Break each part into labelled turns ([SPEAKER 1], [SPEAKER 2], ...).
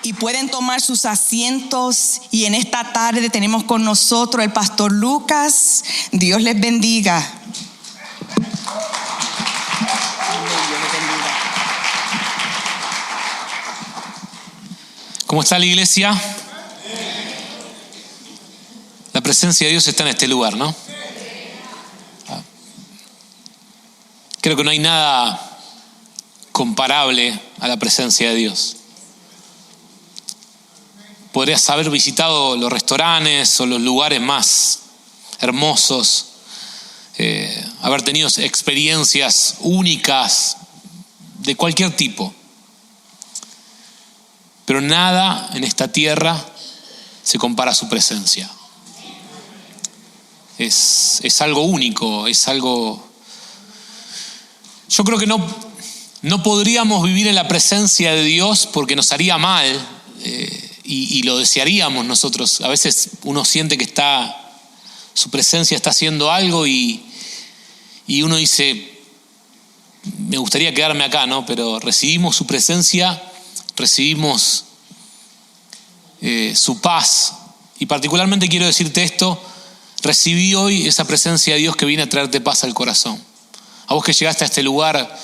[SPEAKER 1] Y pueden tomar sus asientos, y en esta tarde tenemos con nosotros el pastor Lucas. Dios les bendiga.
[SPEAKER 2] ¿Cómo está la iglesia? La presencia de Dios está en este lugar, ¿no? Creo que no hay nada comparable a la presencia de Dios. Podrías haber visitado los restaurantes o los lugares más hermosos, haber tenido experiencias únicas de cualquier tipo. Pero nada en esta tierra se compara a su presencia. Es algo único, es algo... Yo creo que no podríamos vivir en la presencia de Dios porque nos haría mal, y lo desearíamos nosotros. A veces uno siente que su presencia está haciendo algo y uno dice, me gustaría quedarme acá, ¿no? Pero recibimos su presencia, recibimos su paz. Y particularmente quiero decirte esto: recibí hoy esa presencia de Dios que viene a traerte paz al corazón. A vos que llegaste a este lugar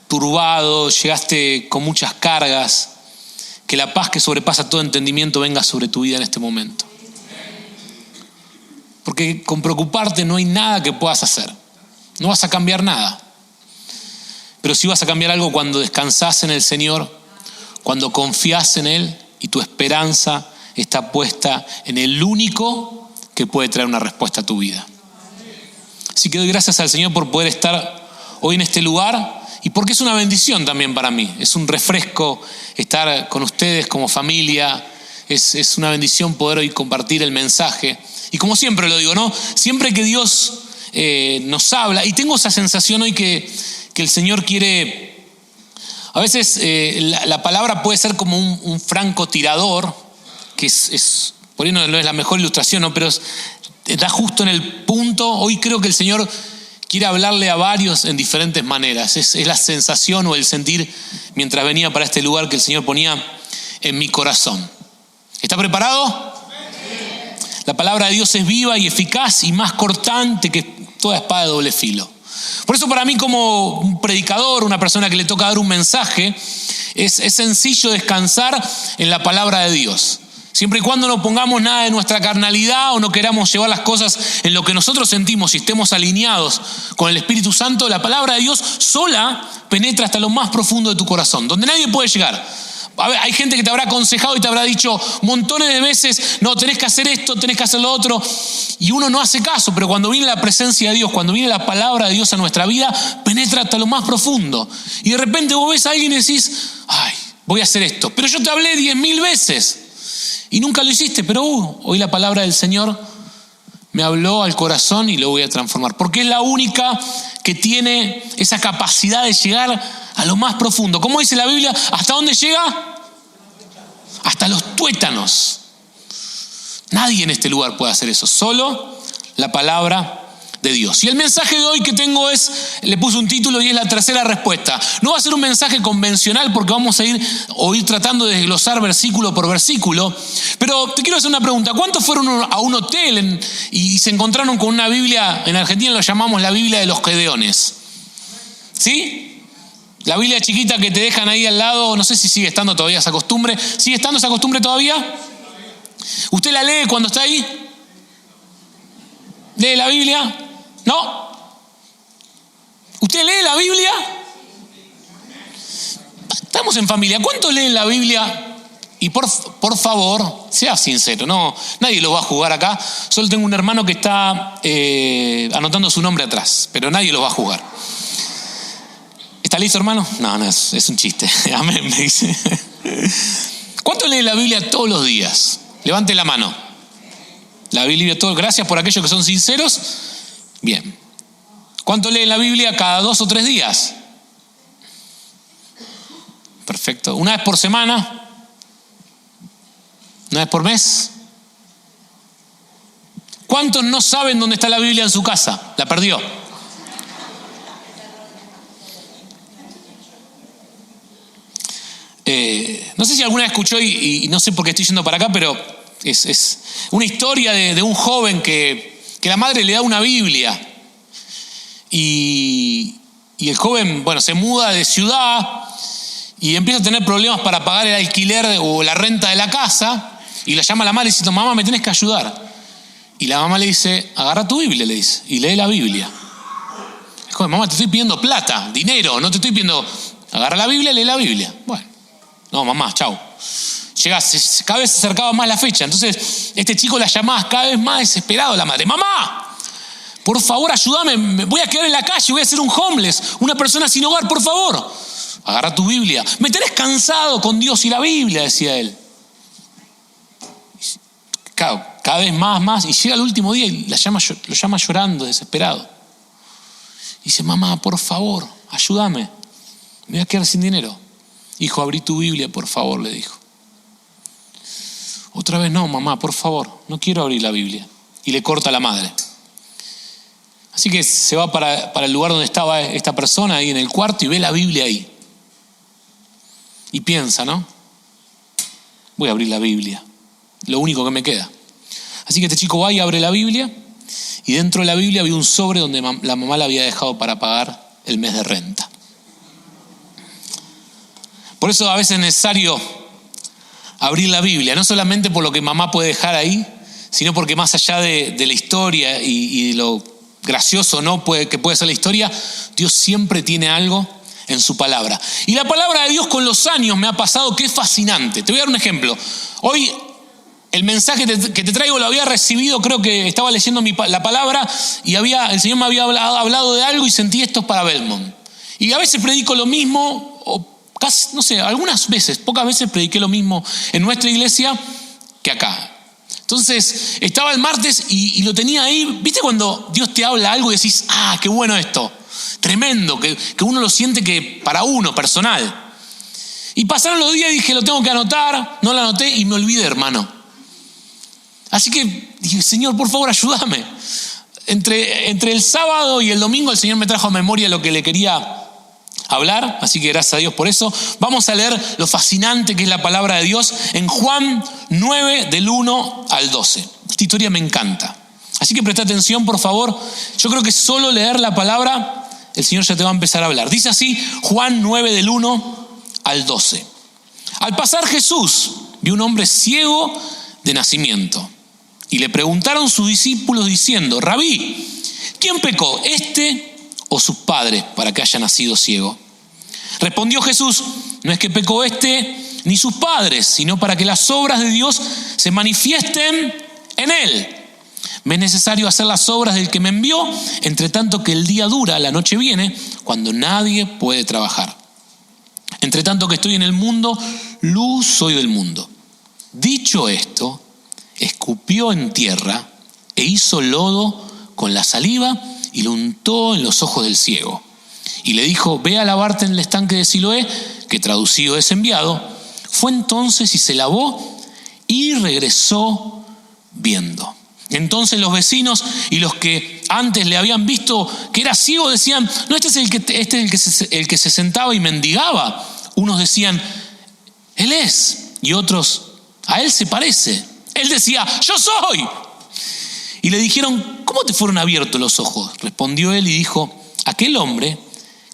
[SPEAKER 2] turbado, llegaste con muchas cargas, que la paz que sobrepasa todo entendimiento venga sobre tu vida en este momento. Porque con preocuparte no hay nada que puedas hacer. No vas a cambiar nada. Pero sí vas a cambiar algo cuando descansás en el Señor, cuando confías en Él y tu esperanza está puesta en el único que puede traer una respuesta a tu vida. Así que doy gracias al Señor por poder estar hoy en este lugar, y porque es una bendición también para mí. Es un refresco estar con ustedes como familia. Es una bendición poder hoy compartir el mensaje. Y como siempre lo digo, ¿no? Siempre que Dios nos habla, y tengo esa sensación hoy que el Señor quiere... A veces la palabra puede ser como un francotirador, que es por ahí no es la mejor ilustración, ¿no? Pero está justo en el punto. Hoy creo que el Señor quiere hablarle a varios en diferentes maneras. Es la sensación o el sentir mientras venía para este lugar que el Señor ponía en mi corazón. ¿Está preparado? La palabra de Dios es viva y eficaz y más cortante que toda espada de doble filo. Por eso para mí, como un predicador, una persona que le toca dar un mensaje, es sencillo descansar en la palabra de Dios. Siempre y cuando no pongamos nada de nuestra carnalidad o no queramos llevar las cosas en lo que nosotros sentimos y estemos alineados con el Espíritu Santo, la palabra de Dios sola penetra hasta lo más profundo de tu corazón, donde nadie puede llegar. A ver, hay gente que te habrá aconsejado y te habrá dicho montones de veces, no, tenés que hacer esto, tenés que hacer lo otro, y uno no hace caso. Pero cuando viene la presencia de Dios, cuando viene la palabra de Dios a nuestra vida, penetra hasta lo más profundo. Y de repente vos ves a alguien y decís, ay, voy a hacer esto, pero yo te hablé 10.000 veces y nunca lo hiciste. Pero hoy la palabra del Señor me habló al corazón y lo voy a transformar, porque es la única que tiene esa capacidad de llegar a lo más profundo. ¿Cómo dice la Biblia? ¿Hasta dónde llega? Hasta los tuétanos. Nadie en este lugar puede hacer eso, solo la palabra de Dios. Y el mensaje de hoy que tengo le puse un título y es la tercera respuesta. No va a ser un mensaje convencional porque vamos a ir tratando de desglosar versículo por versículo, pero te quiero hacer una pregunta. ¿Cuántos fueron a un hotel y se encontraron con una Biblia? En Argentina lo llamamos la Biblia de los Gedeones. ¿Sí? La Biblia chiquita que te dejan ahí al lado. No sé si sigue estando todavía esa costumbre. ¿Sigue estando esa costumbre todavía? ¿Usted la lee cuando está ahí? ¿Lee la Biblia? ¿No? ¿Usted lee la Biblia? Estamos en familia. ¿Cuántos leen la Biblia? Y por favor, sea sincero, no, nadie lo va a juzgar acá. Solo tengo un hermano que está anotando su nombre atrás, pero nadie lo va a juzgar. ¿Está listo, hermano? No, es un chiste. Amén, me dice. ¿Cuántos leen la Biblia todos los días? Levante la mano. La Biblia todos. Gracias por aquellos que son sinceros. Bien. ¿Cuánto leen la Biblia cada 2 o 3 días? Perfecto. ¿Una vez por semana? ¿Una vez por mes? ¿Cuántos no saben dónde está la Biblia en su casa? La perdió. No sé si alguna vez escuchó, y no sé por qué estoy yendo para acá, pero es una historia de un joven que la madre le da una Biblia. Y el joven, se muda de ciudad y empieza a tener problemas para pagar el alquiler o la renta de la casa. Y le llama a la madre y dice: mamá, me tenés que ayudar. Y la mamá le dice: agarra tu Biblia, le dice, y lee la Biblia. El joven: mamá, te estoy pidiendo plata, dinero, no te estoy pidiendo... Agarra la Biblia, lee la Biblia. Bueno, no, mamá, chau. Cada vez se acercaba más la fecha. Entonces este chico la llamaba cada vez más desesperado a la madre: mamá, por favor, ayúdame, me voy a quedar en la calle, voy a ser un homeless, una persona sin hogar, por favor. Agarra tu Biblia. Me tenés cansado con Dios y la Biblia, decía él. Cada vez más, y llega el último día y lo llama llorando, desesperado. Dice: mamá, por favor, ayúdame, me voy a quedar sin dinero. Hijo, abrí tu Biblia, por favor, le dijo. Otra vez: no, mamá, por favor, no quiero abrir la Biblia. Y le corta a la madre. Así que se va para el lugar donde estaba esta persona, ahí en el cuarto, y ve la Biblia ahí. Y piensa, ¿no? Voy a abrir la Biblia, lo único que me queda. Así que este chico va y abre la Biblia, y dentro de la Biblia había un sobre donde la mamá la había dejado para pagar el mes de renta. Por eso a veces es necesario abrir la Biblia, no solamente por lo que mamá puede dejar ahí, sino porque más allá de la historia y de lo gracioso que puede ser la historia, Dios siempre tiene algo en su palabra. Y la palabra de Dios con los años me ha pasado que es fascinante. Te voy a dar un ejemplo. Hoy el mensaje que te traigo lo había recibido, creo que estaba leyendo la palabra y el Señor me había hablado de algo y sentí: esto es para Belmont. Y a veces predico lo mismo, o casi, no sé, algunas veces, pocas veces prediqué lo mismo en nuestra iglesia que acá. Entonces estaba el martes y lo tenía ahí. ¿Viste cuando Dios te habla algo y decís: ah, qué bueno esto? Tremendo, que uno lo siente que para uno, personal. Y pasaron los días y dije: lo tengo que anotar. No lo anoté y me olvidé, hermano. Así que dije: Señor, por favor, ayúdame. Entre el sábado y el domingo el Señor me trajo a memoria lo que le quería hablar, así que gracias a Dios por eso. Vamos a leer lo fascinante que es la palabra de Dios en Juan 9, del 1 al 12. Esta historia me encanta. Así que presta atención, por favor. Yo creo que solo leer la palabra, el Señor ya te va a empezar a hablar. Dice así, Juan 9, del 1 al 12. Al pasar Jesús vio un hombre ciego de nacimiento. Y le preguntaron sus discípulos diciendo: Rabí, ¿quién pecó, este o sus padres, para que haya nacido ciego? Respondió Jesús: no es que pecó este ni sus padres, sino para que las obras de Dios se manifiesten en él. Me es necesario hacer las obras del que me envió, entre tanto que el día dura, la noche viene, cuando nadie puede trabajar. Entre tanto que estoy en el mundo, luz soy del mundo. Dicho esto, escupió en tierra e hizo lodo con la saliva y lo untó en los ojos del ciego. Y le dijo: ve a lavarte en el estanque de Siloé, que traducido es enviado. Fue entonces y se lavó y regresó viendo. Entonces los vecinos y los que antes le habían visto que era ciego decían: no, este es el que se sentaba y mendigaba. Unos decían: él es, y otros: a él se parece. Él decía: yo soy. Y le dijeron: ¿cómo te fueron abiertos los ojos? Respondió él y dijo: aquel hombre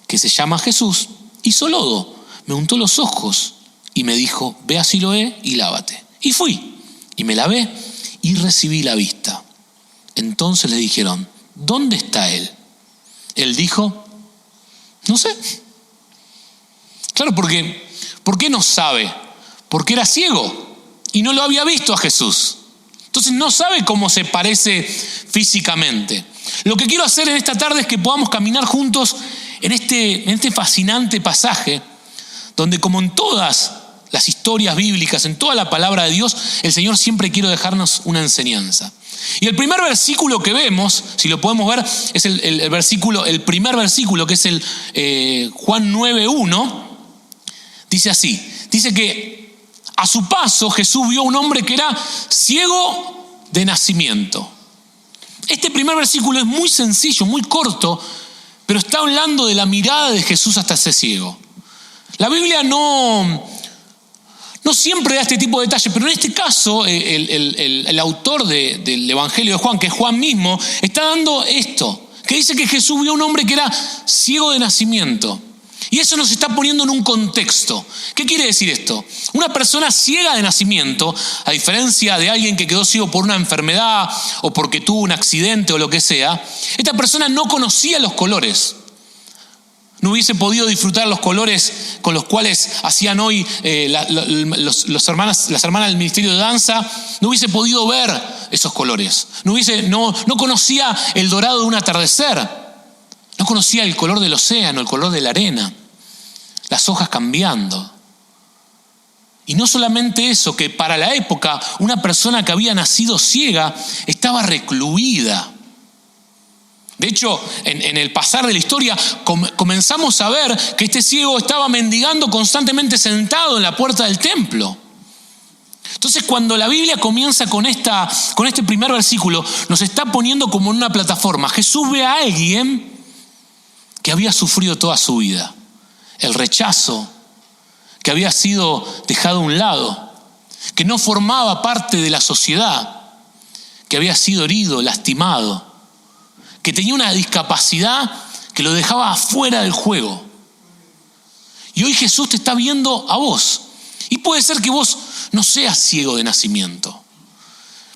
[SPEAKER 2] que se llama Jesús hizo lodo, me untó los ojos y me dijo: ve a Siloé y lávate. Y fui y me lavé y recibí la vista. Entonces le dijeron: ¿dónde está él? Él dijo: no sé. Claro, ¿por qué no sabe? Porque era ciego y no lo había visto a Jesús. Entonces no sabe cómo se parece físicamente. Lo que quiero hacer en esta tarde es que podamos caminar juntos en este fascinante pasaje, donde, como en todas las historias bíblicas, en toda la palabra de Dios, el Señor siempre quiere dejarnos una enseñanza. Y el primer versículo que vemos, si lo podemos ver, es el primer versículo, que es el Juan 9:1. Dice así, dice que a su paso Jesús vio a un hombre que era ciego de nacimiento. Este primer versículo es muy sencillo, muy corto, pero está hablando de la mirada de Jesús hasta ese ciego. La Biblia no no siempre da este tipo de detalles, pero en este caso el autor del Evangelio de Juan, que es Juan mismo, está dando esto, que dice que Jesús vio a un hombre que era ciego de nacimiento. Y eso nos está poniendo en un contexto. ¿Qué quiere decir esto? Una persona ciega de nacimiento, a diferencia de alguien que quedó ciego por una enfermedad o porque tuvo un accidente o lo que sea, esta persona no conocía los colores. No hubiese podido disfrutar los colores con los cuales hacían hoy las hermanas del Ministerio de Danza. No hubiese podido ver esos colores. No conocía el dorado de un atardecer. No conocía el color del océano, el color de la arena. Las hojas cambiando. Y no solamente eso, que para la época una persona que había nacido ciega estaba recluida. De hecho, en el pasar de la historia comenzamos a ver que este ciego estaba mendigando constantemente sentado en la puerta del templo. Entonces, cuando la Biblia comienza con este primer versículo, nos está poniendo como en una plataforma. Jesús ve a alguien que había sufrido toda su vida. El rechazo, que había sido dejado a un lado, que no formaba parte de la sociedad, que había sido herido, lastimado, que tenía una discapacidad que lo dejaba afuera del juego. Y hoy Jesús te está viendo a vos. Y puede ser que vos no seas ciego de nacimiento,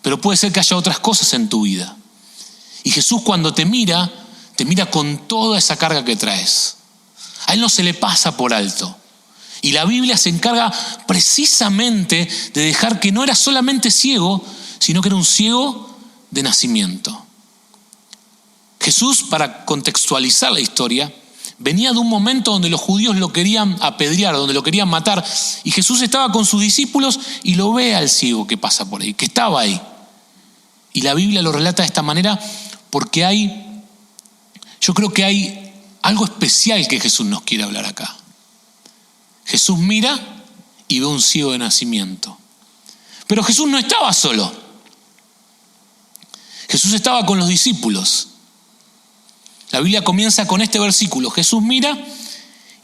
[SPEAKER 2] pero puede ser que haya otras cosas en tu vida. Y Jesús, cuando te mira con toda esa carga que traes. A Él no se le pasa por alto. Y la Biblia se encarga precisamente de dejar que no era solamente ciego, sino que era un ciego de nacimiento. Jesús, para contextualizar la historia, venía de un momento donde los judíos lo querían apedrear, donde lo querían matar. Y Jesús estaba con sus discípulos y lo ve al ciego que pasa por ahí, que estaba ahí. Y la Biblia lo relata de esta manera porque yo creo que hay algo especial que Jesús nos quiere hablar acá. Jesús mira y ve un ciego de nacimiento. Pero Jesús no estaba solo. Jesús estaba con los discípulos. La Biblia comienza con este versículo. Jesús mira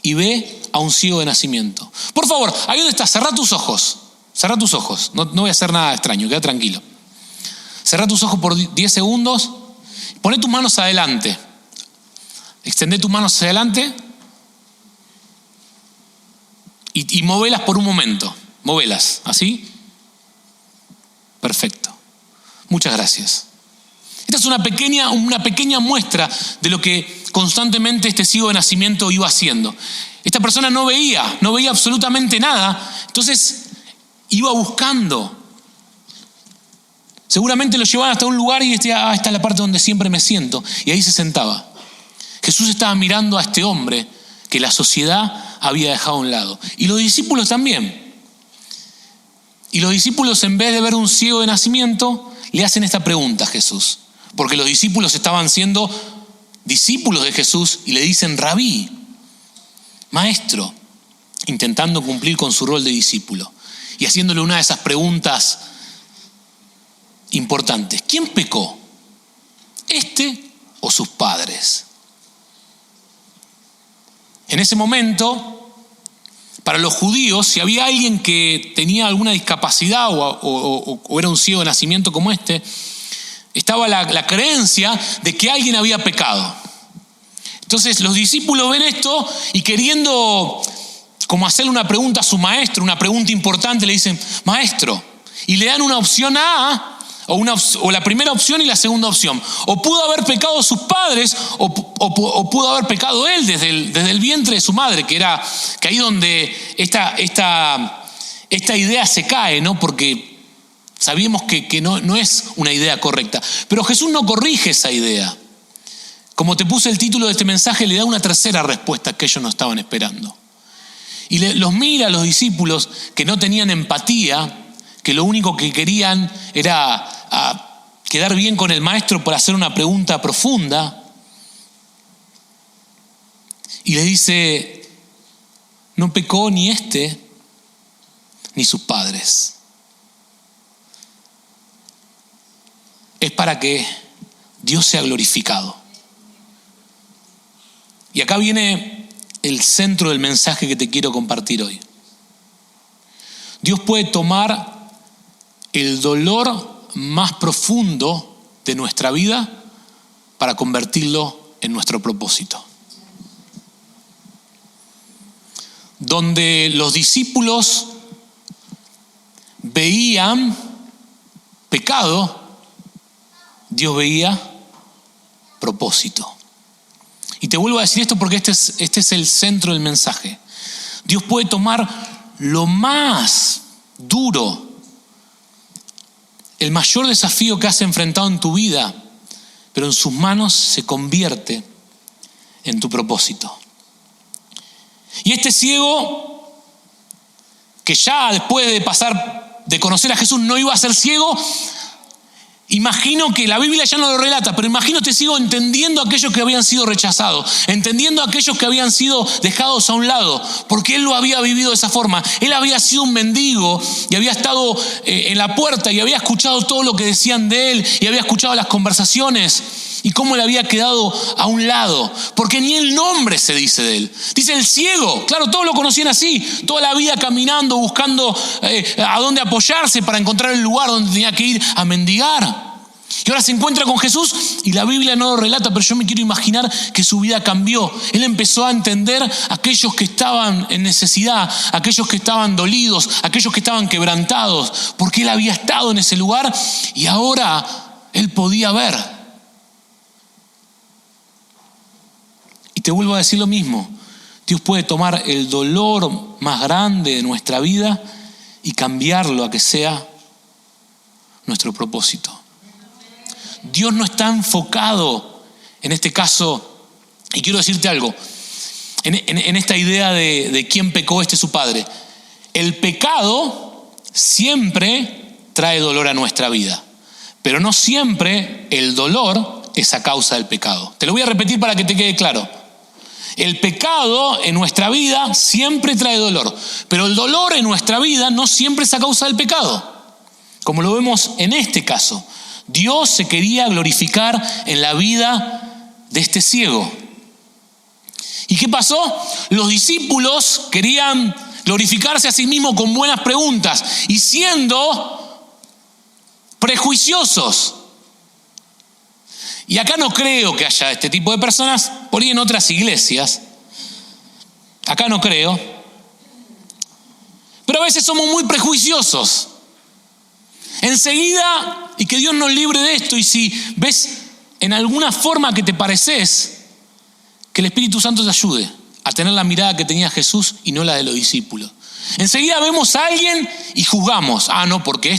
[SPEAKER 2] y ve a un ciego de nacimiento. Por favor, ahí donde estás, cerrá tus ojos. Cerrá tus ojos. No voy a hacer nada extraño, queda tranquilo. Cerrá tus ojos por 10 segundos. Poné tus manos adelante. Extendé tus manos hacia adelante y movelas por un momento. Movelas, ¿así? Perfecto. Muchas gracias. Esta es una pequeña muestra de lo que constantemente este ciego de nacimiento iba haciendo. Esta persona no veía absolutamente nada, entonces iba buscando. Seguramente lo llevaban hasta un lugar y esta es la parte donde siempre me siento. Y ahí se sentaba. Jesús estaba mirando a este hombre que la sociedad había dejado a un lado. Y los discípulos también. Y los discípulos, en vez de ver un ciego de nacimiento, le hacen esta pregunta a Jesús. Porque los discípulos estaban siendo discípulos de Jesús y le dicen rabí, maestro, intentando cumplir con su rol de discípulo. Y haciéndole una de esas preguntas importantes. ¿Quién pecó? ¿Este o sus padres? En ese momento, para los judíos, si había alguien que tenía alguna discapacidad o era un ciego de nacimiento como este, estaba la creencia de que alguien había pecado. Entonces los discípulos ven esto y queriendo como hacerle una pregunta a su maestro, una pregunta importante, le dicen, maestro, y le dan una opción A, o la primera opción y la segunda opción. O pudo haber pecado sus padres, o pudo haber pecado él desde el vientre de su madre, que ahí donde esta idea se cae, ¿no? Porque sabíamos que no es una idea correcta. Pero Jesús no corrige esa idea. Como te puse el título de este mensaje, le da una tercera respuesta que ellos no estaban esperando. Y los mira a los discípulos que no tenían empatía, que lo único que querían era quedar bien con el maestro por hacer una pregunta profunda. Y les dice, no pecó ni este ni sus padres. Es para que Dios sea glorificado. Y acá viene el centro del mensaje que te quiero compartir hoy. Dios puede tomar el dolor más profundo de nuestra vida para convertirlo en nuestro propósito. Donde los discípulos veían pecado, Dios veía propósito. Y te vuelvo a decir esto porque este es el centro del mensaje. Dios puede tomar lo más duro, el mayor desafío que has enfrentado en tu vida, pero en sus manos se convierte en tu propósito. Y este ciego, que ya después de conocer a Jesús no iba a ser ciego, imagino que la Biblia ya no lo relata, pero imagino este ciego entendiendo a aquellos que habían sido rechazados, entendiendo a aquellos que habían sido dejados a un lado, porque él lo había vivido de esa forma. Él había sido un mendigo y había estado en la puerta y había escuchado todo lo que decían de él y había escuchado las conversaciones y cómo él había quedado a un lado, porque ni el nombre se dice de él. Dice el ciego, claro, todos lo conocían así, toda la vida caminando, buscando a dónde apoyarse para encontrar el lugar donde tenía que ir a mendigar. Y ahora se encuentra con Jesús y la Biblia no lo relata, pero yo me quiero imaginar que su vida cambió. Él empezó a entender a aquellos que estaban en necesidad, a aquellos que estaban dolidos, a aquellos que estaban quebrantados, porque él había estado en ese lugar y ahora él podía ver. Y te vuelvo a decir lo mismo, Dios puede tomar el dolor más grande de nuestra vida y cambiarlo a que sea nuestro propósito. Dios no está enfocado en este caso, y quiero decirte algo, en esta idea de quién pecó, su padre. El pecado siempre trae dolor a nuestra vida, pero no siempre el dolor es a causa del pecado. Te lo voy a repetir para que te quede claro. El pecado en nuestra vida siempre trae dolor, pero el dolor en nuestra vida no siempre es a causa del pecado. Como lo vemos en este caso, Dios se quería glorificar en la vida de este ciego. ¿Y qué pasó? Los discípulos querían glorificarse a sí mismos con buenas preguntas y siendo prejuiciosos. Y acá no creo que haya este tipo de personas, por ahí en otras iglesias. Acá no creo. Pero a veces somos muy prejuiciosos. Enseguida, y que Dios nos libre de esto, y si ves en alguna forma que te pareces, que el Espíritu Santo te ayude a tener la mirada que tenía Jesús y no la de los discípulos. Enseguida vemos a alguien y juzgamos. Ah, no, porque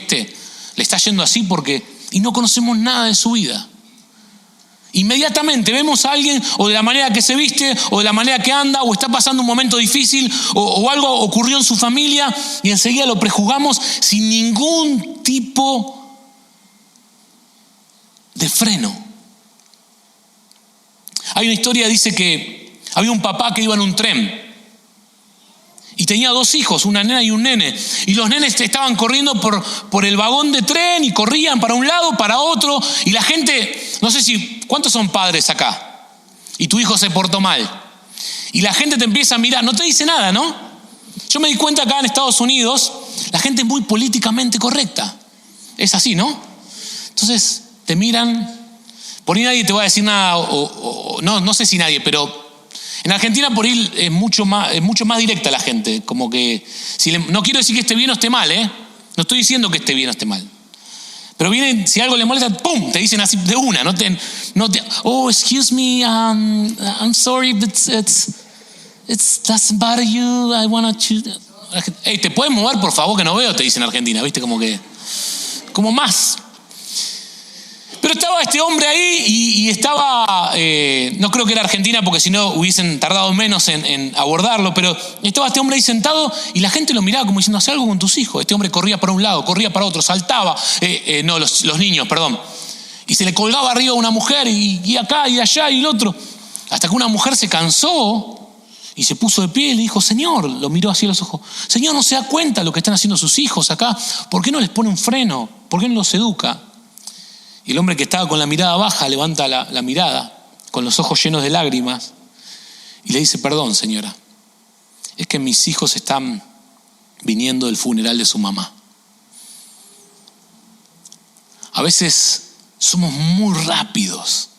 [SPEAKER 2] le está yendo así y no conocemos nada de su vida. Inmediatamente vemos a alguien o de la manera que se viste o de la manera que anda o está pasando un momento difícil o algo ocurrió en su familia y enseguida lo prejuzgamos sin ningún tipo de freno. Hay una historia, dice que había un papá que iba en un tren y tenía 2 hijos, una nena y un nene. Y los nenes estaban corriendo por el vagón de tren y corrían para un lado, para otro. Y la gente, no sé ¿cuántos son padres acá? Y tu hijo se portó mal. Y la gente te empieza a mirar, no te dice nada, ¿no? Yo me di cuenta acá en Estados Unidos, la gente es muy políticamente correcta. Es así, ¿no? Entonces te miran, por ahí nadie te va a decir nada, no sé si nadie, pero en Argentina por ahí es mucho más directa la gente, como que no quiero decir que esté bien o esté mal, no estoy diciendo que esté bien o esté mal, pero vienen, si algo les molesta, ¡pum!, te dicen así de una, oh, excuse me, I'm sorry, but it doesn't bother you, I want to choose. Hey, ¿te puedes mover por favor que no veo? Te dicen en Argentina, ¿viste? Como más. Pero estaba este hombre ahí y estaba, no creo que era Argentina porque si no hubiesen tardado menos en abordarlo, pero estaba este hombre ahí sentado y la gente lo miraba como diciendo, haz algo con tus hijos. Este hombre corría para un lado, corría para otro, saltaba, los niños, perdón. Y se le colgaba arriba a una mujer y acá y allá y el otro. Hasta que una mujer se cansó y se puso de pie y le dijo, Señor, lo miró así a los ojos, Señor, ¿no se da cuenta de lo que están haciendo sus hijos acá? ¿Por qué no les pone un freno? ¿Por qué no los educa? Y el hombre que estaba con la mirada baja levanta la mirada, con los ojos llenos de lágrimas, y le dice, perdón, señora, es que mis hijos están viniendo del funeral de su mamá. A veces somos muy rápidos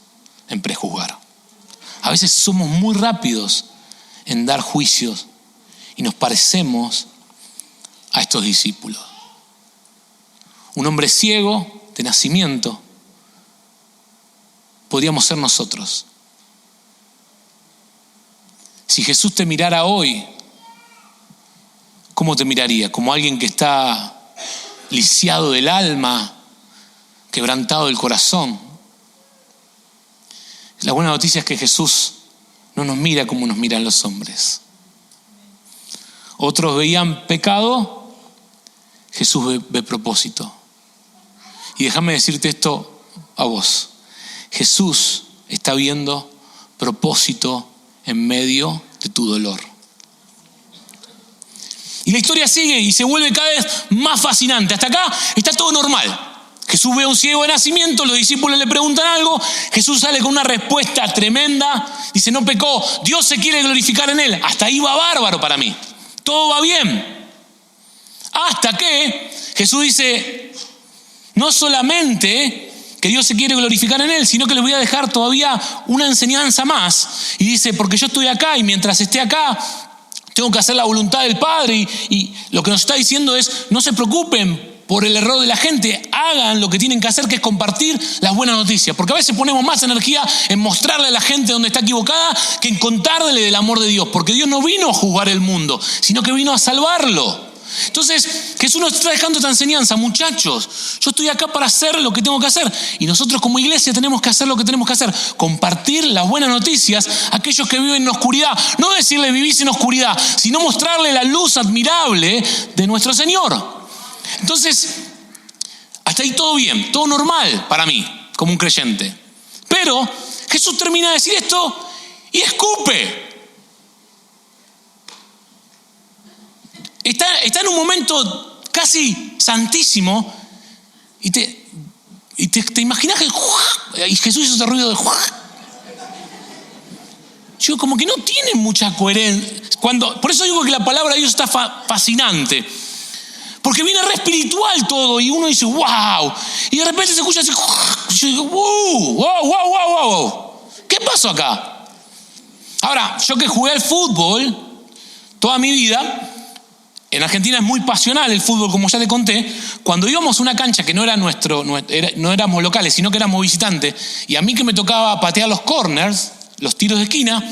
[SPEAKER 2] en prejuzgar. A veces somos muy rápidos en dar juicios y nos parecemos a estos discípulos. Un hombre ciego de nacimiento podríamos ser nosotros. Si Jesús te mirara hoy, ¿cómo te miraría? ¿Como alguien que está lisiado del alma, quebrantado del corazón? La buena noticia es que Jesús no nos mira como nos miran los hombres. Otros veían pecado, Jesús ve propósito. Y déjame decirte esto a vos. Jesús está viendo propósito en medio de tu dolor. Y la historia sigue y se vuelve cada vez más fascinante. Hasta acá está todo normal. Jesús ve a un ciego de nacimiento, los discípulos le preguntan algo, Jesús sale con una respuesta tremenda, dice: no pecó, Dios se quiere glorificar en él. Hasta ahí va bárbaro para mí, todo va bien. Hasta que Jesús dice: no solamente que Dios se quiere glorificar en él, sino que les voy a dejar todavía una enseñanza más. Y dice: porque yo estoy acá y mientras esté acá tengo que hacer la voluntad del Padre. Y lo que nos está diciendo es: no se preocupen por el error de la gente, hagan lo que tienen que hacer, que es compartir las buenas noticias. Porque a veces ponemos más energía en mostrarle a la gente donde está equivocada que en contarle del amor de Dios. Porque Dios no vino a juzgar el mundo, sino que vino a salvarlo. Entonces Jesús nos está dejando esta enseñanza: muchachos, yo estoy acá para hacer lo que tengo que hacer, y nosotros como iglesia tenemos que hacer lo que tenemos que hacer, compartir las buenas noticias a aquellos que viven en oscuridad. No decirles vivís en oscuridad, sino mostrarle la luz admirable de nuestro Señor. Entonces, hasta ahí todo bien, todo normal para mí como un creyente. Pero Jesús termina de decir esto y escupe. Está en un momento casi santísimo y te imaginas que y Jesús hizo ese ruido de yo como que no tiene mucha coherencia. Por eso digo que la palabra de Dios está fascinante, porque viene re espiritual todo y uno dice wow, y de repente se escucha así, yo digo wow, ¿qué pasó acá? Ahora, yo que jugué al fútbol toda mi vida, en Argentina es muy pasional el fútbol, como ya te conté. Cuando íbamos a una cancha que no éramos locales, sino que éramos visitantes, y a mí que me tocaba patear los corners, los tiros de esquina,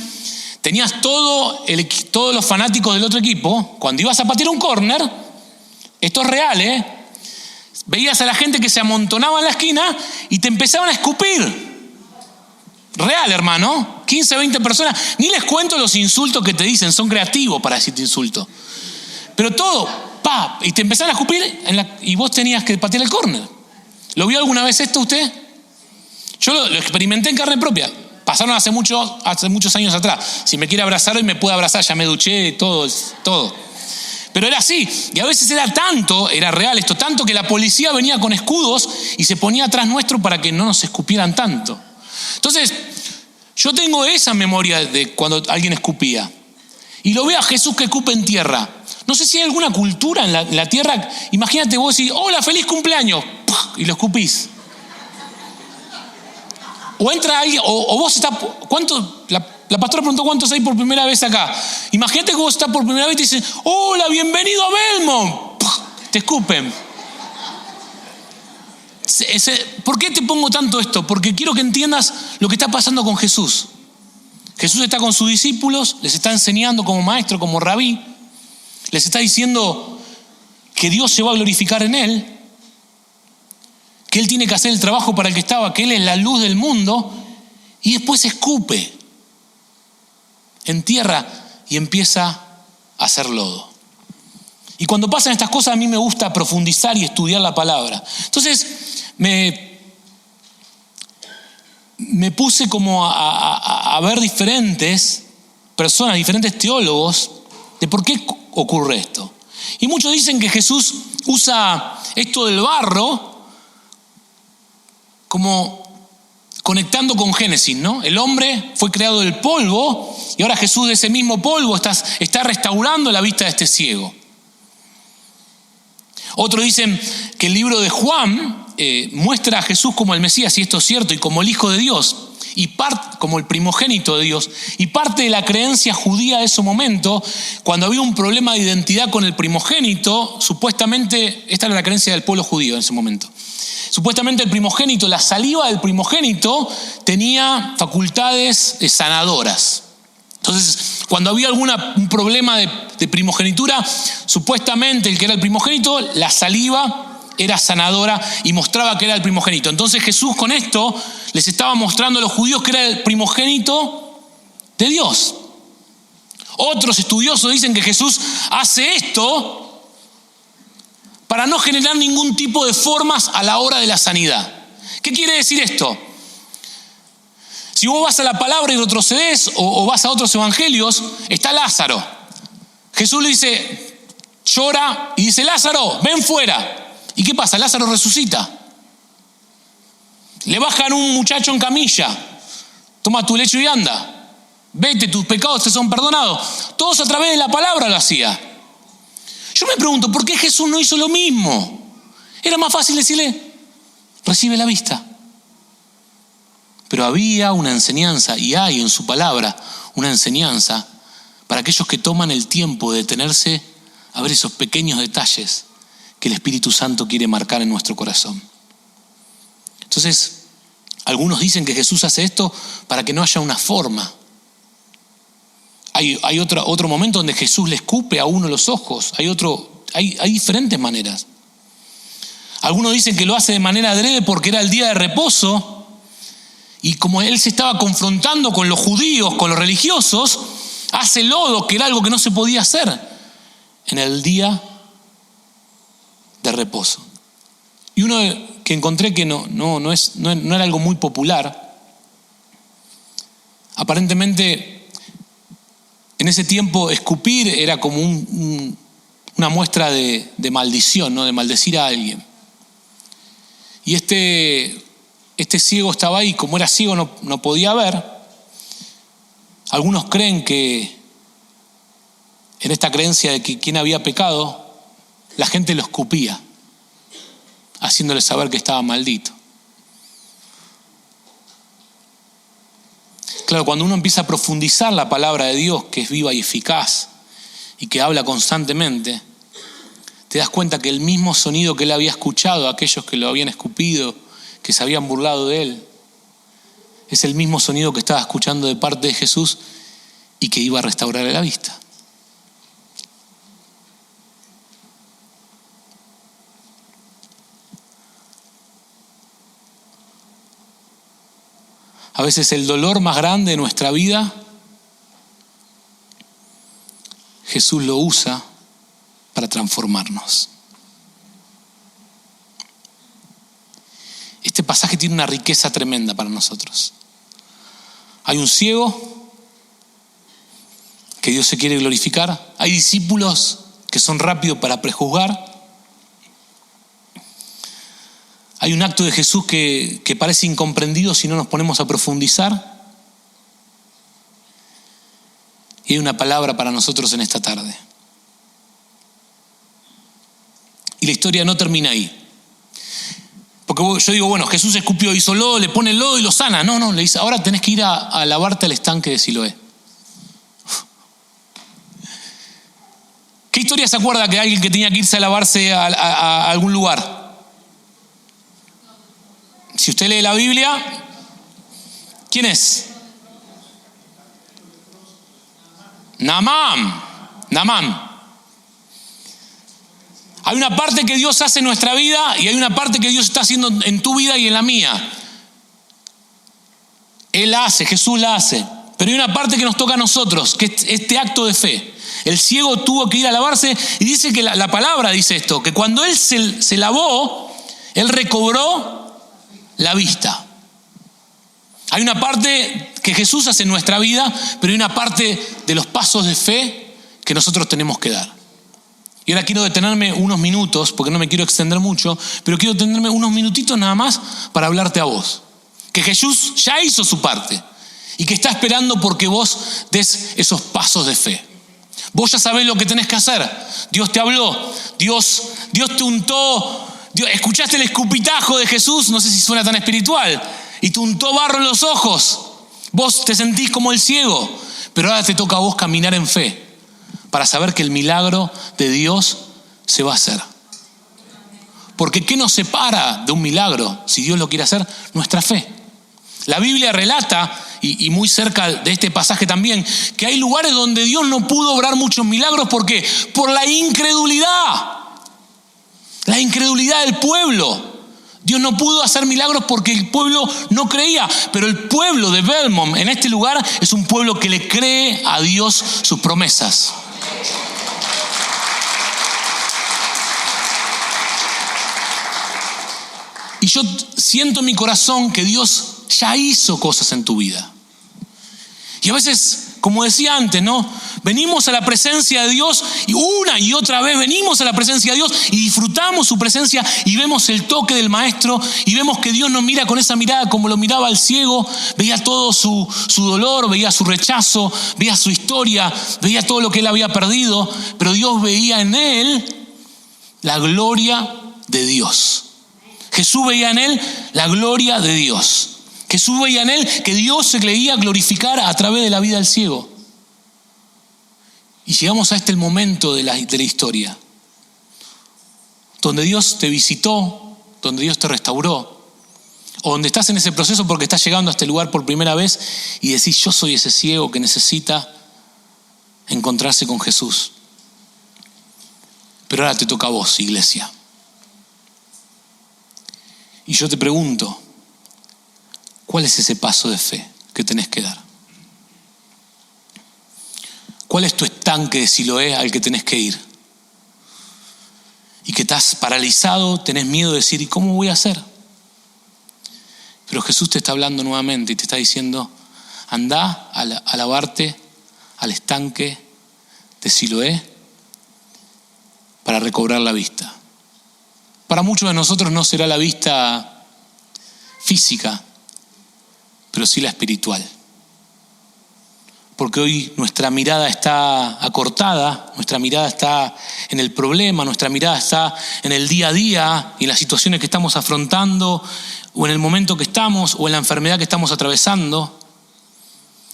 [SPEAKER 2] tenías todos los fanáticos del otro equipo. Cuando ibas a patear un corner, esto es real, veías a la gente que se amontonaba en la esquina y te empezaban a escupir. Real, hermano. 15, 20 personas. Ni les cuento los insultos que te dicen, son creativos para decirte insultos. Pero todo, y te empezaron a escupir y vos tenías que patear el córner. ¿Lo vio alguna vez esto usted? Yo lo experimenté en carne propia. Pasaron hace muchos años atrás. Si me quiere abrazar hoy me puede abrazar, ya me duché, todo. Pero era así, y a veces era real esto, tanto que la policía venía con escudos y se ponía atrás nuestro para que no nos escupieran tanto. Entonces, yo tengo esa memoria de cuando alguien escupía. Y lo veo a Jesús que escupe en tierra. No sé si hay alguna cultura en la tierra. Imagínate vos decís: hola, feliz cumpleaños, y lo escupís. O entra alguien, o vos estás, la pastora preguntó cuántos hay por primera vez acá. Imagínate que vos estás por primera vez y te dicen: hola, bienvenido a Belmont. Te escupen. ¿Por qué te pongo tanto esto? Porque quiero que entiendas lo que está pasando con Jesús. Jesús está con sus discípulos, les está enseñando como maestro, como rabí. Les está diciendo que Dios se va a glorificar en él, que él tiene que hacer el trabajo para el que estaba, que él es la luz del mundo, y después escupe en tierra y empieza a hacer lodo. Y cuando pasan estas cosas a mí me gusta profundizar y estudiar la palabra. Entonces me puse como a ver diferentes personas, diferentes teólogos, de por qué ocurre esto. Y muchos dicen que Jesús usa esto del barro como conectando con Génesis, ¿no? El hombre fue creado del polvo y ahora Jesús de ese mismo polvo está restaurando la vista de este ciego. Otros dicen que el libro de Juan muestra a Jesús como el Mesías, y esto es cierto, y como el Hijo de Dios, y como el primogénito de Dios. Y parte de la creencia judía de ese momento, cuando había un problema de identidad con el primogénito, supuestamente, esta era la creencia del pueblo judío en ese momento. Supuestamente el primogénito, la saliva del primogénito tenía facultades sanadoras. Entonces, cuando había un problema de primogenitura, supuestamente el que era el primogénito, la saliva era sanadora y mostraba que era el primogénito. Entonces Jesús con esto les estaba mostrando a los judíos que era el primogénito de Dios. Otros estudiosos dicen que Jesús hace esto para no generar ningún tipo de formas a la hora de la sanidad. ¿Qué quiere decir esto? Si vos vas a la palabra y retrocedes o vas a otros evangelios, está Lázaro. Jesús le dice, llora y dice, Lázaro, ven fuera. ¿Y qué pasa? Lázaro resucita. Le bajan un muchacho en camilla. Toma tu lecho y anda. Vete, tus pecados te son perdonados. Todos a través de la palabra lo hacía. Yo me pregunto, ¿por qué Jesús no hizo lo mismo? Era más fácil decirle, recibe la vista. Pero había una enseñanza, y hay en su palabra una enseñanza para aquellos que toman el tiempo de detenerse a ver esos pequeños detalles que el Espíritu Santo quiere marcar en nuestro corazón. Entonces, algunos dicen que Jesús hace esto para que no haya una forma. Hay otro momento donde Jesús le escupe a uno los ojos. Hay diferentes maneras. Algunos dicen que lo hace de manera adrede porque era el día de reposo. Y como él se estaba confrontando con los judíos, con los religiosos, hace lodo, que era algo que no se podía hacer en el día de reposo. Y uno que encontré que no era algo muy popular. Aparentemente, en ese tiempo, escupir era como una muestra de maldición, ¿no? De maldecir a alguien. Y este ciego estaba ahí, como era ciego no podía ver. Algunos creen que en esta creencia de que quien había pecado, la gente lo escupía, haciéndole saber que estaba maldito. Claro, cuando uno empieza a profundizar la palabra de Dios, que es viva y eficaz y que habla constantemente, te das cuenta que el mismo sonido que él había escuchado a aquellos que lo habían escupido, que se habían burlado de él, es el mismo sonido que estaba escuchando de parte de Jesús y que iba a restaurarle la vista. A veces el dolor más grande de nuestra vida, Jesús lo usa para transformarnos. Este pasaje tiene una riqueza tremenda para nosotros. Hay un ciego que Dios se quiere glorificar. Hay discípulos que son rápidos para prejuzgar. Hay un acto de Jesús que parece incomprendido si no nos ponemos a profundizar. Y hay una palabra para nosotros en esta tarde. Y la historia no termina ahí. Porque yo digo, bueno, Jesús escupió, hizo lodo, le pone el lodo y lo sana. No, le dice, ahora tenés que ir a lavarte al estanque de Siloé. ¿Qué historia se acuerda que alguien que tenía que irse a lavarse a algún lugar? Si usted lee la Biblia, ¿quién es? Naamán. Hay una parte que Dios hace en nuestra vida y hay una parte que Dios está haciendo en tu vida y en la mía. Él la hace, Jesús la hace. Pero hay una parte que nos toca a nosotros, que es este acto de fe. El ciego tuvo que ir a lavarse y dice que la palabra dice esto, que cuando él se lavó, él recobró la vista. Hay una parte que Jesús hace en nuestra vida, pero hay una parte de los pasos de fe que nosotros tenemos que dar. Y ahora quiero detenerme unos minutos, porque no me quiero extender mucho, pero quiero detenerme unos minutitos nada más para hablarte a vos. Que Jesús ya hizo su parte y que está esperando porque vos des esos pasos de fe. Vos ya sabés lo que tenés que hacer. Dios te habló, Dios te untó, escuchaste el escupitajo de Jesús, no sé si suena tan espiritual, y te untó barro en los ojos. Vos te sentís como el ciego, pero ahora te toca a vos caminar en fe para saber que el milagro de Dios se va a hacer. Porque ¿qué nos separa de un milagro si Dios lo quiere hacer? Nuestra fe. La Biblia relata, y muy cerca de este pasaje también, que hay lugares donde Dios no pudo obrar muchos milagros. ¿Por qué? Por la incredulidad. La incredulidad del pueblo. Dios no pudo hacer milagros porque el pueblo no creía. Pero el pueblo de Belmont, en este lugar, es un pueblo que le cree a Dios sus promesas. Y yo siento en mi corazón que Dios ya hizo cosas en tu vida. Y a veces, como decía antes, ¿no? Venimos a la presencia de Dios y una y otra vez venimos a la presencia de Dios y disfrutamos su presencia y vemos el toque del Maestro y vemos que Dios nos mira con esa mirada como lo miraba al ciego. Veía todo su dolor, veía su rechazo, veía su historia, veía todo lo que él había perdido, pero Dios veía en él la gloria de Dios. Jesús veía en él la gloria de Dios. Jesús veía en él que Dios se quería glorificar a través de la vida del ciego. Y llegamos a este momento de la historia, donde Dios te visitó, donde Dios te restauró, o donde estás en ese proceso porque estás llegando a este lugar por primera vez y decís, yo soy ese ciego que necesita encontrarse con Jesús. Pero ahora te toca a vos, iglesia. Y yo te pregunto, ¿cuál es ese paso de fe que tenés que dar? ¿Cuál es tu estanque de Siloé al que tenés que ir? Y que estás paralizado, tenés miedo de decir, ¿y cómo voy a hacer? Pero Jesús te está hablando nuevamente y te está diciendo, andá a lavarte al estanque de Siloé para recobrar la vista. Para muchos de nosotros no será la vista física, pero sí la espiritual. Porque hoy nuestra mirada está acortada, nuestra mirada está en el problema, nuestra mirada está en el día a día y en las situaciones que estamos afrontando, o en el momento que estamos, o en la enfermedad que estamos atravesando.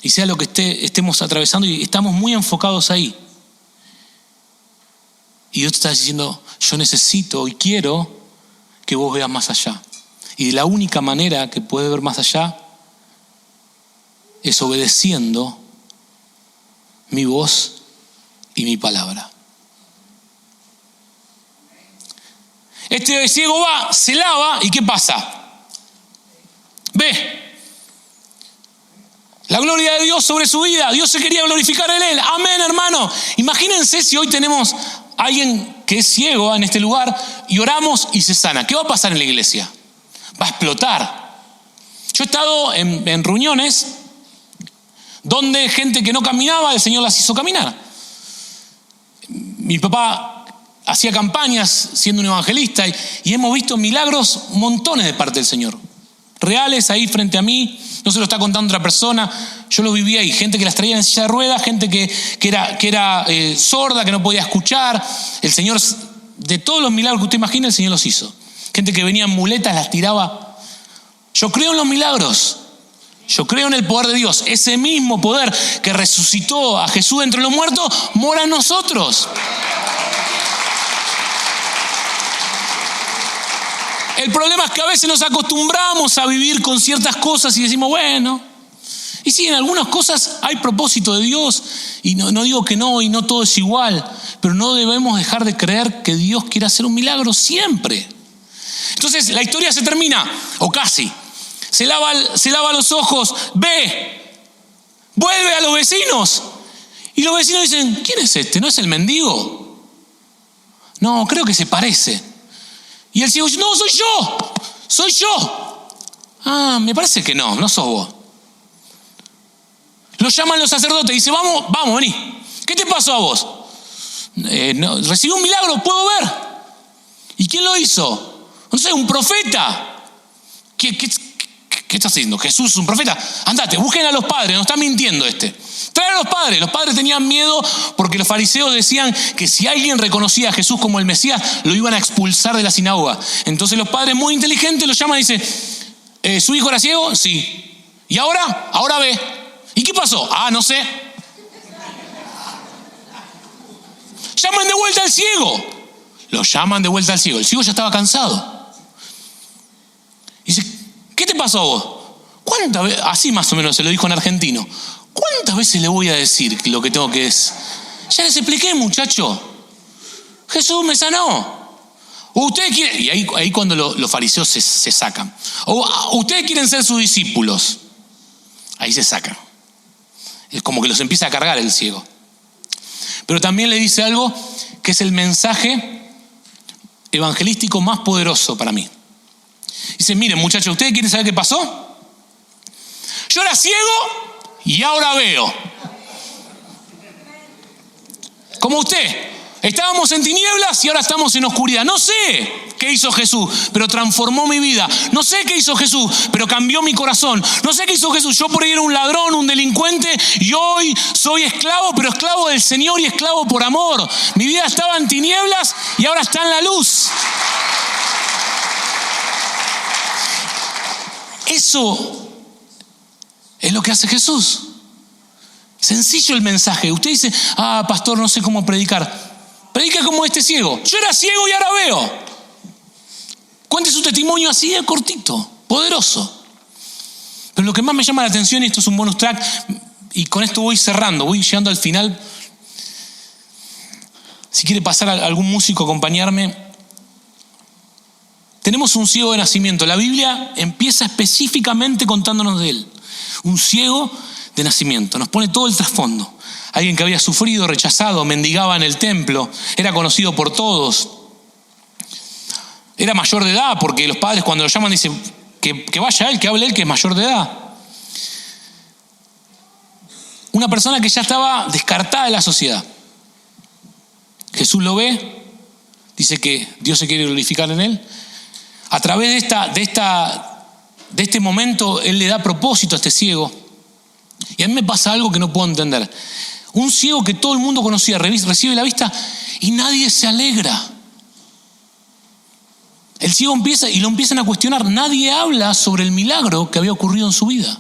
[SPEAKER 2] Y sea lo que estemos atravesando, y estamos muy enfocados ahí. Y Dios te está diciendo, yo necesito y quiero que vos veas más allá. Y de la única manera que puedes ver más allá es obedeciendo mi voz y mi palabra. Este ciego va, se lava, ¿y qué pasa? Ve la gloria de Dios sobre su vida. Dios se quería glorificar en él. Amén, hermano. Imagínense si hoy tenemos a alguien que es ciego en este lugar y oramos y se sana. ¿Qué va a pasar en la iglesia? Va a explotar. Yo he estado en reuniones donde gente que no caminaba, el Señor las hizo caminar. Mi papá hacía campañas siendo un evangelista y hemos visto milagros, montones de parte del Señor. Reales ahí frente a mí, no se lo está contando otra persona, yo lo viví ahí. Gente que las traía en silla de ruedas, gente que era sorda, que no podía escuchar. El Señor, de todos los milagros que usted imagina, el Señor los hizo. Gente que venía en muletas, las tiraba. Yo creo en los milagros. Yo creo en el poder de Dios. Ese mismo poder que resucitó a Jesús entre los muertos mora en nosotros. El problema es que a veces nos acostumbramos a vivir con ciertas cosas y decimos, bueno, y sí, en algunas cosas hay propósito de Dios, y no digo que no, y no todo es igual, pero no debemos dejar de creer que Dios quiere hacer un milagro siempre. Entonces la historia se termina, o casi. Se lava los ojos, ve, vuelve a los vecinos. Y los vecinos dicen, ¿quién es este? ¿No es el mendigo? No, creo que se parece. Y el ciego dice, no, soy yo. Ah, me parece que no sos vos. Lo llaman los sacerdotes y dice, vamos, vení. ¿Qué te pasó a vos? No, recibí un milagro, puedo ver. ¿Y quién lo hizo? No sé, un profeta. ¿Qué estás haciendo? Jesús es un profeta. Andate, busquen a los padres, no está mintiendo este. Trae a los padres. Los padres tenían miedo porque los fariseos decían que si alguien reconocía a Jesús como el Mesías, lo iban a expulsar de la sinagoga. Entonces los padres, muy inteligentes, lo llaman y dicen, ¿su hijo era ciego? Sí. ¿Y ahora? Ahora ve. ¿Y qué pasó? No sé. Llaman de vuelta al ciego. Lo llaman de vuelta al ciego. El ciego ya estaba cansado. Dice, ¿qué te pasó a vos? ¿Cuántas veces? Así más o menos se lo dijo en argentino. ¿Cuántas veces le voy a decir lo que tengo que decir? Ya les expliqué, muchacho. Jesús me sanó. ¿O ustedes quieren? Y ahí cuando los fariseos se sacan. ¿O ustedes quieren ser sus discípulos? Ahí se sacan. Es como que los empieza a cargar el ciego. Pero también le dice algo que es el mensaje evangelístico más poderoso para mí. Dice, miren, muchachos, ¿ustedes quieren saber qué pasó? Yo era ciego y ahora veo. Como usted. Estábamos en tinieblas y ahora estamos en oscuridad. No sé qué hizo Jesús, pero transformó mi vida. No sé qué hizo Jesús, pero cambió mi corazón. No sé qué hizo Jesús. Yo por ahí era un ladrón, un delincuente, y hoy soy esclavo, pero esclavo del Señor y esclavo por amor. Mi vida estaba en tinieblas y ahora está en la luz. Eso es lo que hace Jesús. Sencillo el mensaje. Usted dice, pastor, no sé cómo predicar. Predica como este ciego. Yo era ciego y ahora veo. Cuente su testimonio así de cortito, poderoso. Pero lo que más me llama la atención, y esto es un bonus track, y con esto voy cerrando, voy llegando al final. Si quiere pasar a algún músico a acompañarme. Tenemos un ciego de nacimiento. La Biblia empieza específicamente contándonos de él. Un ciego de nacimiento. Nos pone todo el trasfondo. Alguien que había sufrido, rechazado, mendigaba en el templo, era conocido por todos. Era mayor de edad, porque los padres cuando lo llaman dicen que vaya él, que hable él, que es mayor de edad. Una persona que ya estaba descartada de la sociedad. Jesús lo ve, dice que Dios se quiere glorificar en él. A través de este momento, él le da propósito a este ciego. Y a mí me pasa algo que no puedo entender. Un ciego que todo el mundo conocía recibe la vista y nadie se alegra. El ciego empieza y lo empiezan a cuestionar. Nadie habla sobre el milagro que había ocurrido en su vida.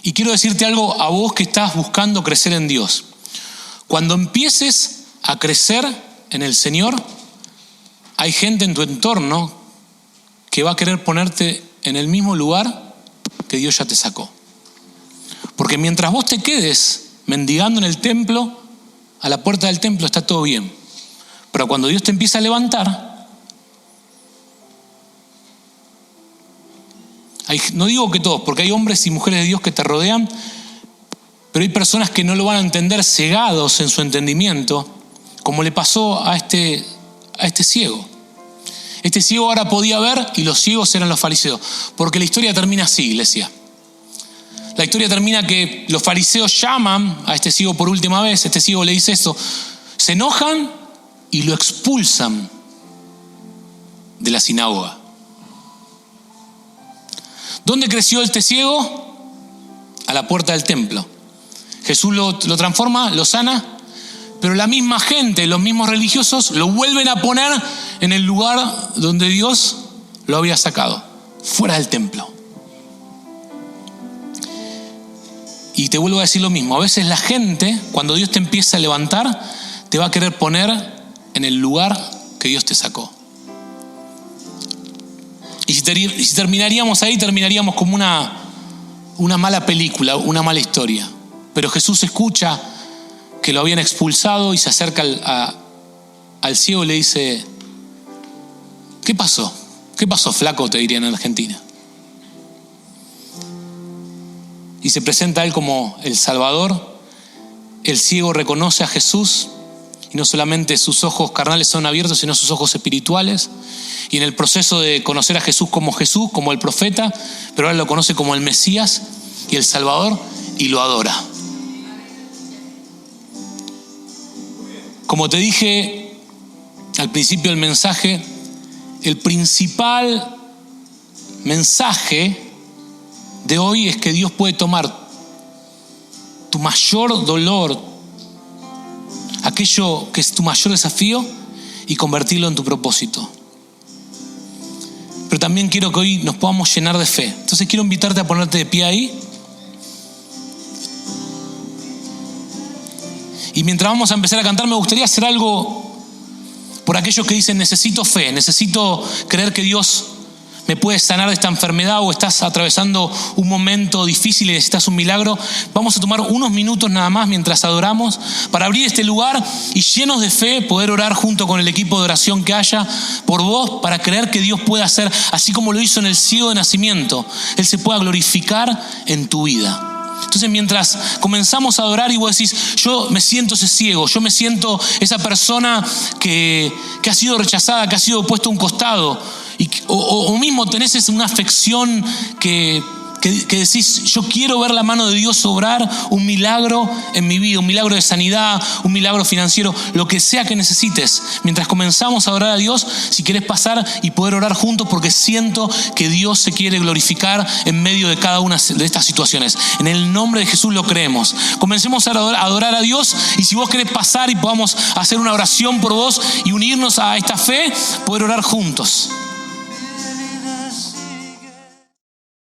[SPEAKER 2] Y quiero decirte algo a vos que estás buscando crecer en Dios. Cuando empieces a crecer en el Señor, hay gente en tu entorno que va a querer ponerte en el mismo lugar que Dios ya te sacó. Porque mientras vos te quedes mendigando en el templo, a la puerta del templo está todo bien. Pero cuando Dios te empieza a levantar, no digo que todos, porque hay hombres y mujeres de Dios que te rodean, pero hay personas que no lo van a entender, cegados en su entendimiento, como le pasó a este ciego. Este ciego ahora podía ver y los ciegos eran los fariseos. Porque la historia termina así, iglesia. La historia termina que los fariseos llaman a este ciego por última vez. Este ciego le dice esto. Se enojan y lo expulsan de la sinagoga. ¿Dónde creció este ciego? A la puerta del templo. Jesús lo transforma, lo sana. Pero la misma gente, los mismos religiosos, lo vuelven a poner en el lugar donde Dios lo había sacado, fuera del templo. Y te vuelvo a decir lo mismo. A veces la gente, cuando Dios te empieza a levantar, te va a querer poner en el lugar que Dios te sacó. Y si terminaríamos ahí, terminaríamos como una mala película, una mala historia. Pero Jesús escucha que lo habían expulsado y se acerca al ciego y le dice, ¿qué pasó? ¿Qué pasó, flaco? Te dirían en Argentina. Y se presenta a él como el Salvador. El ciego reconoce a Jesús y no solamente sus ojos carnales son abiertos, sino sus ojos espirituales. Y en el proceso de conocer a Jesús, como el profeta, pero ahora lo conoce como el Mesías y el Salvador y lo adora. Como te dije al principio del mensaje, el principal mensaje de hoy es que Dios puede tomar tu mayor dolor, aquello que es tu mayor desafío, y convertirlo en tu propósito. Pero también quiero que hoy nos podamos llenar de fe. Entonces quiero invitarte a ponerte de pie ahí. Y mientras vamos a empezar a cantar, me gustaría hacer algo por aquellos que dicen: necesito fe, necesito creer que Dios me puede sanar de esta enfermedad, o estás atravesando un momento difícil y necesitas un milagro. Vamos a tomar unos minutos nada más mientras adoramos para abrir este lugar y, llenos de fe, poder orar junto con el equipo de oración que haya por vos, para creer que Dios puede hacer, así como lo hizo en el ciego de nacimiento, Él se pueda glorificar en tu vida. Entonces, mientras comenzamos a adorar y vos decís: yo me siento ese ciego, yo me siento esa persona que ha sido rechazada, que ha sido puesto a un costado, o mismo tenés una afección que decís: yo quiero ver la mano de Dios obrar un milagro en mi vida, un milagro de sanidad, un milagro financiero, lo que sea que necesites. Mientras comenzamos a adorar a Dios, si querés pasar y poder orar juntos, porque siento que Dios se quiere glorificar en medio de cada una de estas situaciones. En el nombre de Jesús lo creemos. Comencemos a adorar a Dios, y si vos querés pasar y podamos hacer una oración por vos y unirnos a esta fe, poder orar juntos.